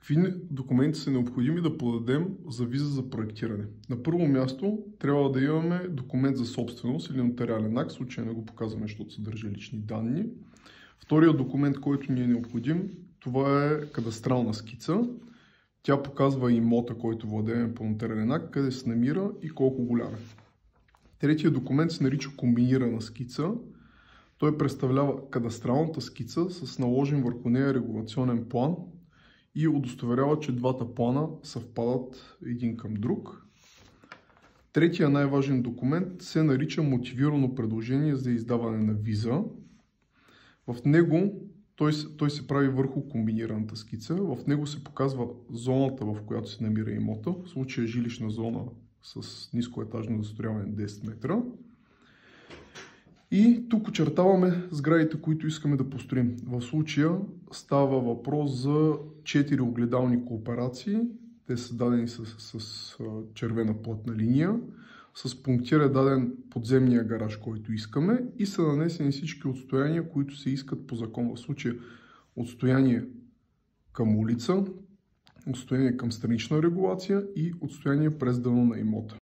Какви документи са необходими да подадем за виза за проектиране? На първо място трябва да имаме документ за собственост или нотариален акт, в случая не го показваме, защото съдържа лични данни. Вторият документ, който ни е необходим, това е кадастрална скица. Тя показва имота, който владеем по нотариален акт, къде се намира и колко голям е. Третият документ се нарича комбинирана скица. Той представлява кадастралната скица с наложен върху нея регулационен план и удостоверява, че двата плана съвпадат един към друг. Третия най-важен документ се нарича мотивирано предложение за издаване на виза. В него той се прави върху комбинираната скица. В него се показва зоната, в която се намира имота. В случая жилищна зона с нискоетажно застрояване 10 метра. И тук очертаваме сградите, които искаме да построим. В случая става въпрос за 4 огледални кооперации. Те са дадени с червена плътна линия. С пунктир е даден подземния гараж, който искаме, и са нанесени всички отстояния, които се искат по закон. В случая отстояние към улица, отстояние към странична регулация и отстояние през дъно на имота.